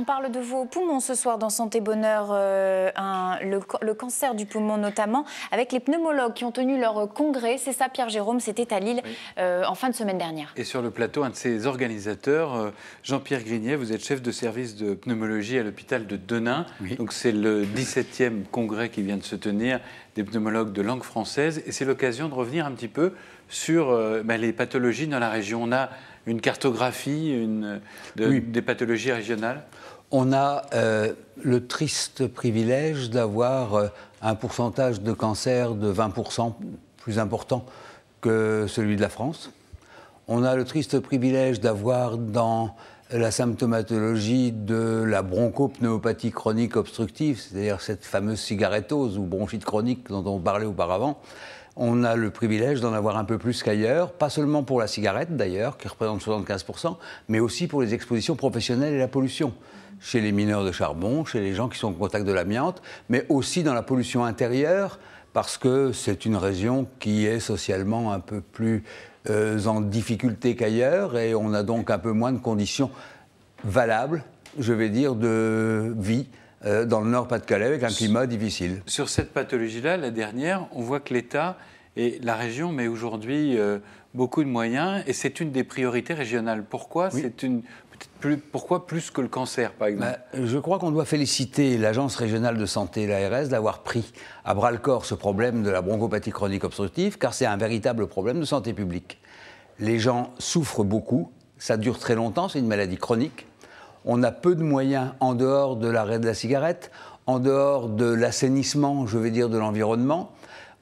On parle de vos poumons ce soir dans Santé Bonheur, le cancer du poumon notamment, avec les pneumologues qui ont tenu leur congrès. C'est ça, Pierre-Jérôme, c'était à Lille en fin de semaine dernière. Et sur le plateau, un de ses organisateurs, Jean-Pierre Grignet, vous êtes chef de service de pneumologie à l'hôpital de Denain. Oui. Donc c'est le 17e congrès qui vient de se tenir des pneumologues de langue française. Et c'est l'occasion de revenir un petit peu sur les pathologies dans la région. On a une cartographie des pathologies régionales. On a le triste privilège d'avoir un pourcentage de cancer de 20% plus important que celui de la France. On a le triste privilège d'avoir dans la symptomatologie de la bronchopneumopathie chronique obstructive, c'est-à-dire cette fameuse cigarettose ou bronchite chronique dont on parlait auparavant. On a le privilège d'en avoir un peu plus qu'ailleurs, pas seulement pour la cigarette d'ailleurs, qui représente 75%, mais aussi pour les expositions professionnelles et la pollution. Chez les mineurs de charbon, chez les gens qui sont en contact de l'amiante, mais aussi dans la pollution intérieure, parce que c'est une région qui est socialement un peu plus en difficulté qu'ailleurs, et on a donc un peu moins de conditions valables, je vais dire, de vie dans le Nord-Pas-de-Calais, avec un climat difficile. Sur cette pathologie-là, la dernière, on voit que l'État et la région met aujourd'hui beaucoup de moyens, et c'est une des priorités régionales. Pourquoi pourquoi plus que le cancer, par exemple? Je crois qu'on doit féliciter l'Agence régionale de santé, l'ARS, d'avoir pris à bras-le-corps ce problème de la bronchopathie chronique obstructive, car c'est un véritable problème de santé publique. Les gens souffrent beaucoup, ça dure très longtemps, c'est une maladie chronique. On a peu de moyens en dehors de l'arrêt de la cigarette, en dehors de l'assainissement, je vais dire, de l'environnement,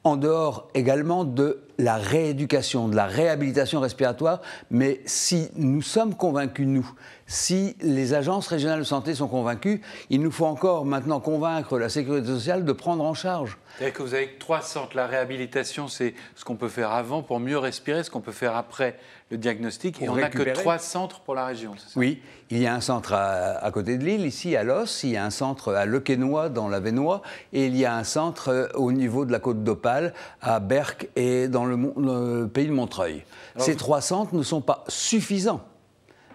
en dehors également de la rééducation, de la réhabilitation respiratoire. Mais si nous sommes convaincus, si les agences régionales de santé sont convaincues, il nous faut encore maintenant convaincre la sécurité sociale de prendre en charge. C'est-à-dire que vous avez 3 centres. La réhabilitation, c'est ce qu'on peut faire avant pour mieux respirer, ce qu'on peut faire après le diagnostic. Et on n'a que 3 centres pour la région, c'est ça? Oui, il y a un centre à côté de Lille, ici à Los, il y a un centre à Lequesnoy, dans l'Avesnois, et il y a un centre au niveau de la côte d'Opale, à Berck et dans le pays de Montreuil. Ces 3 centres ne sont pas suffisants,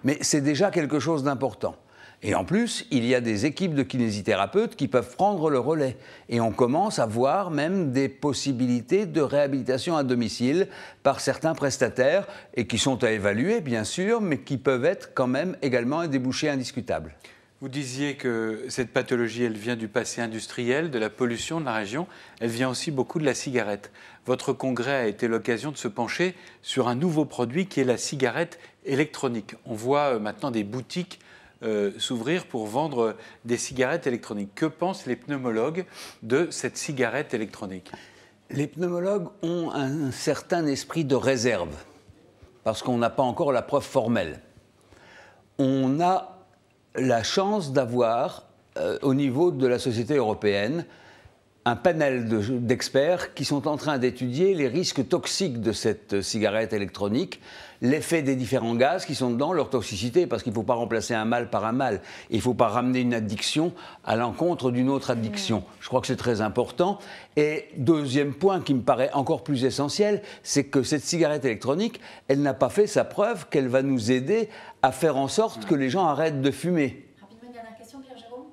mais c'est déjà quelque chose d'important. Et en plus, il y a des équipes de kinésithérapeutes qui peuvent prendre le relais. Et on commence à voir même des possibilités de réhabilitation à domicile par certains prestataires, et qui sont à évaluer, bien sûr, mais qui peuvent être quand même également un débouché indiscutable. Vous disiez que cette pathologie, elle vient du passé industriel, de la pollution de la région. Elle vient aussi beaucoup de la cigarette. Votre congrès a été l'occasion de se pencher sur un nouveau produit qui est la cigarette électronique. On voit maintenant des boutiques s'ouvrir pour vendre des cigarettes électroniques. Que pensent les pneumologues de cette cigarette électronique? Les pneumologues ont un certain esprit de réserve, parce qu'on n'a pas encore la preuve formelle. On a la chance d'avoir, au niveau de la société européenne, un panel d'experts qui sont en train d'étudier les risques toxiques de cette cigarette électronique, l'effet des différents gaz qui sont dedans, leur toxicité, parce qu'il ne faut pas remplacer un mal par un mal. Il ne faut pas ramener une addiction à l'encontre d'une autre addiction. Je crois que c'est très important. Et deuxième point qui me paraît encore plus essentiel, c'est que cette cigarette électronique, elle n'a pas fait sa preuve qu'elle va nous aider à faire en sorte que les gens arrêtent de fumer.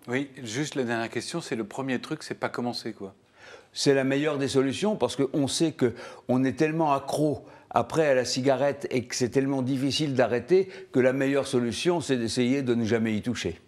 Oui, juste la dernière question, c'est le premier truc, c'est pas commencer, quoi. C'est la meilleure des solutions, parce qu'on sait qu'on est tellement accro après à la cigarette et que c'est tellement difficile d'arrêter que la meilleure solution, c'est d'essayer de ne jamais y toucher.